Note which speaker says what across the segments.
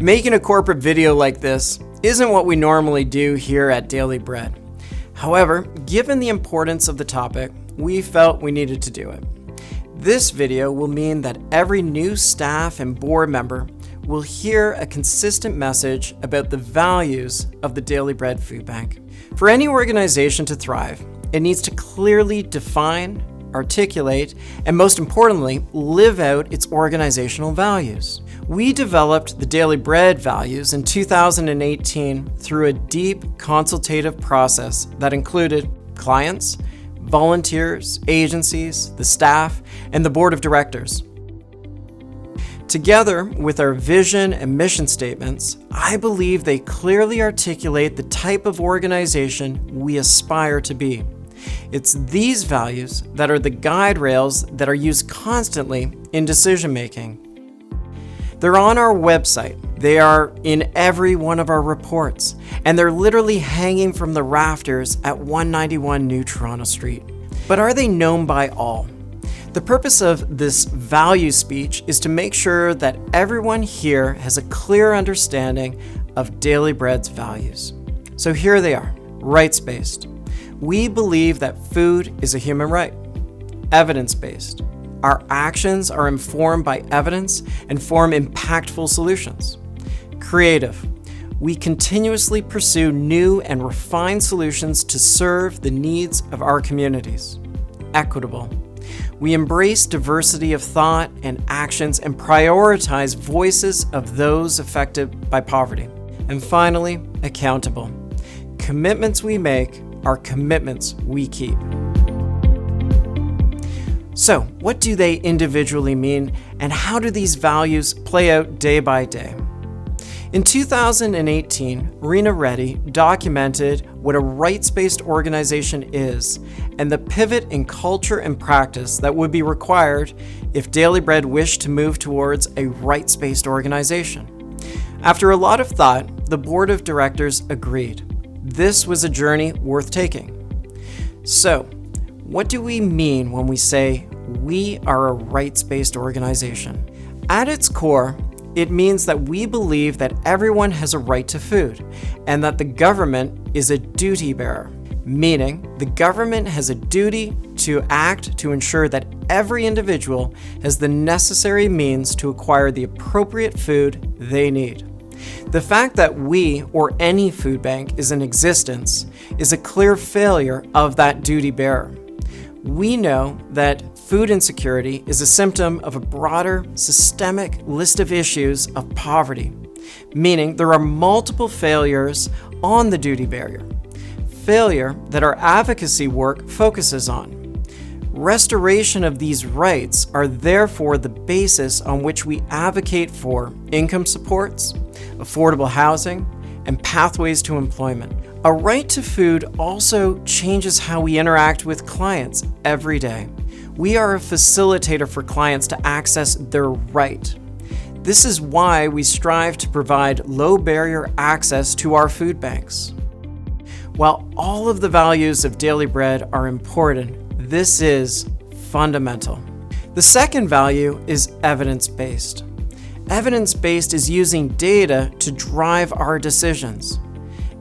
Speaker 1: Making a corporate video like this isn't what we normally do here at Daily Bread. However, given the importance of the topic, we felt we needed to do it. This video will mean that every new staff and board member will hear a consistent message about the values of the Daily Bread Food Bank. For any organization to thrive, it needs to clearly define, articulate, and most importantly, live out its organizational values. We developed the Daily Bread values in 2018 through a deep consultative process that included clients, volunteers, agencies, the staff, and the board of directors. Together with our vision and mission statements, I believe they clearly articulate the type of organization we aspire to be. It's these values that are the guide rails that are used constantly in decision making. They're on our website, they are in every one of our reports, and they're literally hanging from the rafters at 191 New Toronto Street. But are they known by all? The purpose of this value speech is to make sure that everyone here has a clear understanding of Daily Bread's values. So here they are, rights-based. We believe that food is a human right. Evidence-based. Our actions are informed by evidence and form impactful solutions. Creative. We continuously pursue new and refined solutions to serve the needs of our communities. Equitable. We embrace diversity of thought and actions and prioritize voices of those affected by poverty. And finally, accountable. Commitments we make are commitments we keep. So, what do they individually mean, and how do these values play out day by day? In 2018, Rena Reddy documented what a rights-based organization is and the pivot in culture and practice that would be required if Daily Bread wished to move towards a rights-based organization. After a lot of thought, the board of directors agreed. This was a journey worth taking. So, what do we mean when we say we are a rights-based organization? At its core, it means that we believe that everyone has a right to food and that the government is a duty bearer, meaning the government has a duty to act to ensure that every individual has the necessary means to acquire the appropriate food they need. The fact that we or any food bank is in existence is a clear failure of that duty bearer. We know that food insecurity is a symptom of a broader, systemic list of issues of poverty, meaning there are multiple failures on the duty bearer, failure that our advocacy work focuses on. Restoration of these rights are therefore the basis on which we advocate for income supports, affordable housing, and pathways to employment. A right to food also changes how we interact with clients every day. We are a facilitator for clients to access their right. This is why we strive to provide low barrier access to our food banks. While all of the values of Daily Bread are important, this is fundamental. The second value is evidence-based. Evidence-based is using data to drive our decisions.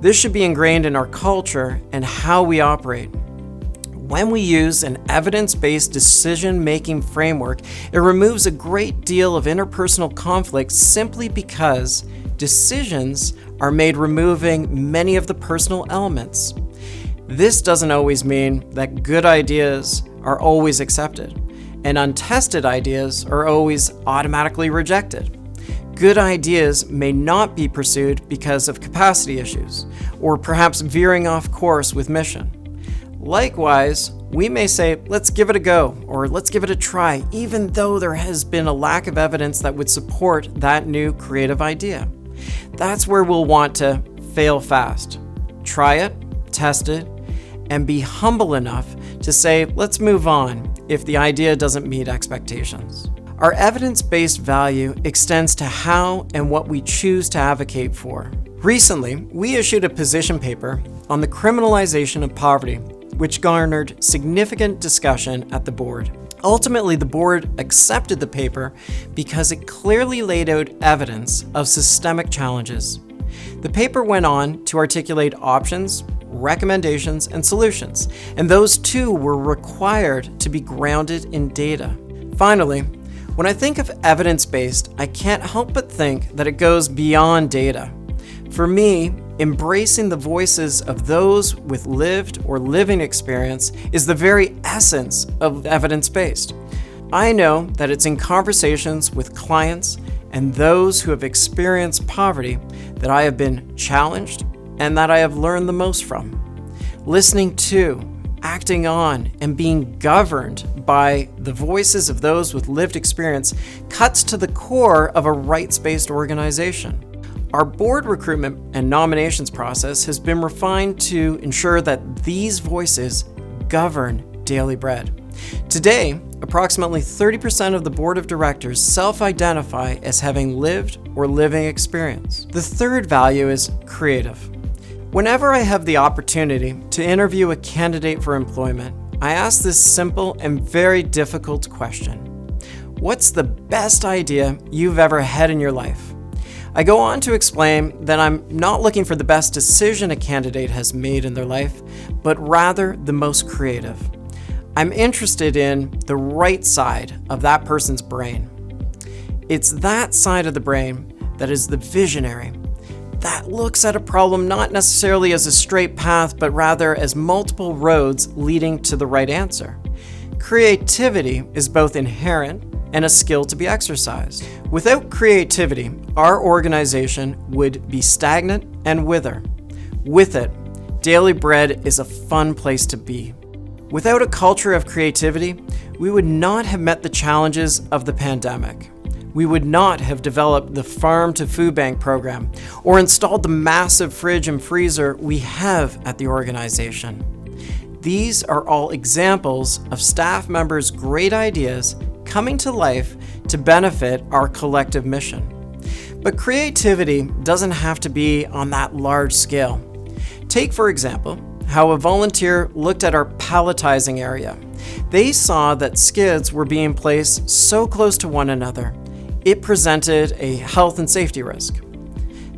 Speaker 1: This should be ingrained in our culture and how we operate. When we use an evidence-based decision-making framework, it removes a great deal of interpersonal conflict simply because decisions are made removing many of the personal elements. This doesn't always mean that good ideas are always accepted, and untested ideas are always automatically rejected. Good ideas may not be pursued because of capacity issues, or perhaps veering off course with mission. Likewise, we may say, let's give it a go, or let's give it a try, even though there has been a lack of evidence that would support that new creative idea. That's where we'll want to fail fast. Try it, test it, and be humble enough to say, let's move on if the idea doesn't meet expectations. Our evidence-based value extends to how and what we choose to advocate for. Recently, we issued a position paper on the criminalization of poverty, which garnered significant discussion at the board. Ultimately, the board accepted the paper because it clearly laid out evidence of systemic challenges. The paper went on to articulate options, recommendations, and solutions, and those too were required to be grounded in data. Finally, when I think of evidence-based, I can't help but think that it goes beyond data. For me, embracing the voices of those with lived or living experience is the very essence of evidence-based. I know that it's in conversations with clients and those who have experienced poverty that I have been challenged and that I have learned the most from. Listening to, acting on, and being governed by the voices of those with lived experience cuts to the core of a rights-based organization. Our board recruitment and nominations process has been refined to ensure that these voices govern Daily Bread. Today, approximately 30% of the board of directors self-identify as having lived or living experience. The third value is creative. Whenever I have the opportunity to interview a candidate for employment, I ask this simple and very difficult question. What's the best idea you've ever had in your life? I go on to explain that I'm not looking for the best decision a candidate has made in their life, but rather the most creative. I'm interested in the right side of that person's brain. It's that side of the brain that is the visionary, that looks at a problem not necessarily as a straight path, but rather as multiple roads leading to the right answer. Creativity is both inherent and a skill to be exercised. Without creativity, our organization would be stagnant and wither. With it, Daily Bread is a fun place to be. Without a culture of creativity, we would not have met the challenges of the pandemic. We would not have developed the Farm to Food Bank program or installed the massive fridge and freezer we have at the organization. These are all examples of staff members' great ideas coming to life to benefit our collective mission. But creativity doesn't have to be on that large scale. Take, for example, how a volunteer looked at our palletizing area. They saw that skids were being placed so close to one another, it presented a health and safety risk.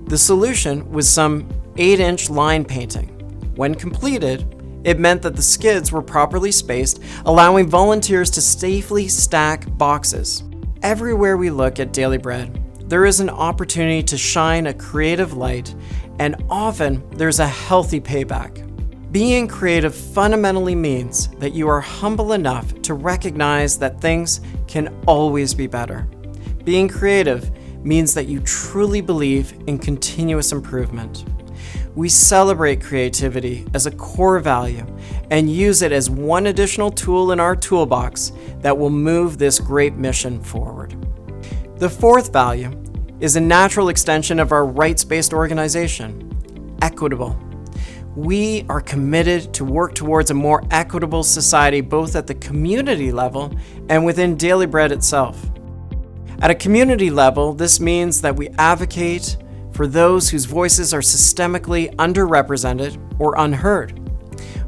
Speaker 1: The solution was some 8-inch line painting. When completed, it meant that the skids were properly spaced, allowing volunteers to safely stack boxes. Everywhere we look at Daily Bread, there is an opportunity to shine a creative light, and often there's a healthy payback. Being creative fundamentally means that you are humble enough to recognize that things can always be better. Being creative means that you truly believe in continuous improvement. We celebrate creativity as a core value and use it as one additional tool in our toolbox that will move this great mission forward. The fourth value is a natural extension of our rights-based organization, equitable. We are committed to work towards a more equitable society both at the community level and within Daily Bread itself. At a community level, this means that we advocate for those whose voices are systemically underrepresented or unheard.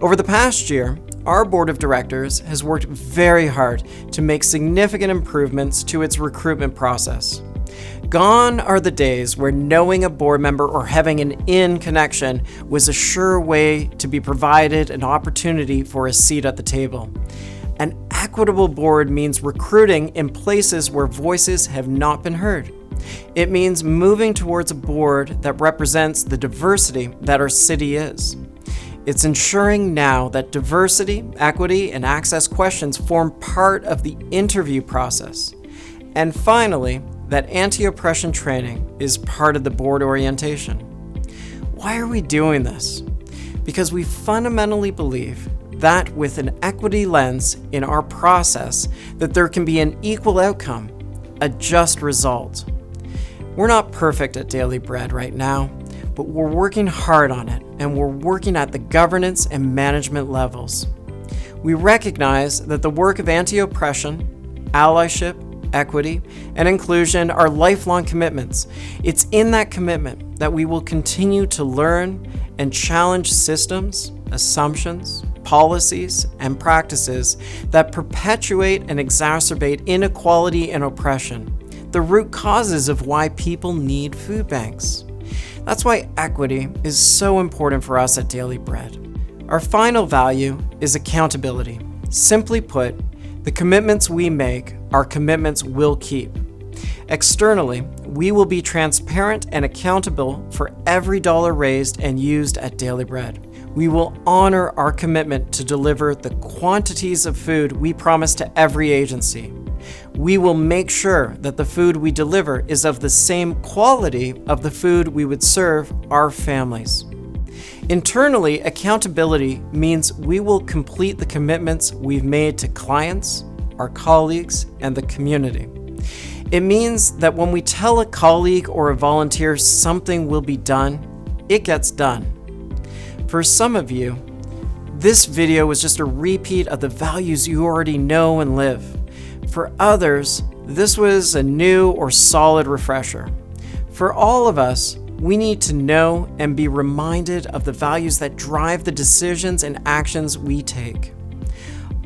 Speaker 1: Over the past year, our board of directors has worked very hard to make significant improvements to its recruitment process. Gone are the days where knowing a board member or having an in connection was a sure way to be provided an opportunity for a seat at the table. An equitable board means recruiting in places where voices have not been heard. It means moving towards a board that represents the diversity that our city is. It's ensuring now that diversity, equity, and access questions form part of the interview process. And finally, that anti-oppression training is part of the board orientation. Why are we doing this? Because we fundamentally believe that with an equity lens in our process, that there can be an equal outcome, a just result. We're not perfect at Daily Bread right now, but we're working hard on it, and we're working at the governance and management levels. We recognize that the work of anti-oppression, allyship, equity, and inclusion are lifelong commitments. It's in that commitment that we will continue to learn and challenge systems, assumptions, policies, and practices that perpetuate and exacerbate inequality and oppression, the root causes of why people need food banks. That's why equity is so important for us at Daily Bread. Our final value is accountability. Simply put, the commitments we make, our commitments will keep. Externally, we will be transparent and accountable for every dollar raised and used at Daily Bread. We will honor our commitment to deliver the quantities of food we promise to every agency. We will make sure that the food we deliver is of the same quality of the food we would serve our families. Internally, accountability means we will complete the commitments we've made to clients, our colleagues, and the community. It means that when we tell a colleague or a volunteer something will be done, it gets done. For some of you, this video was just a repeat of the values you already know and live. For others, this was a new or solid refresher. For all of us, we need to know and be reminded of the values that drive the decisions and actions we take.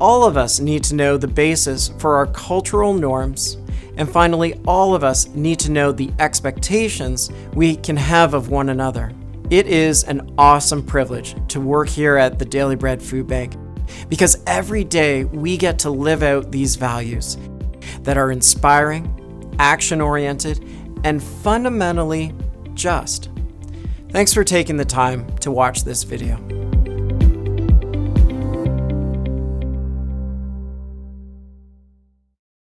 Speaker 1: All of us need to know the basis for our cultural norms, and finally, all of us need to know the expectations we can have of one another. It is an awesome privilege to work here at the Daily Bread Food Bank because every day we get to live out these values that are inspiring, action-oriented, and fundamentally just. Thanks for taking the time to watch this video.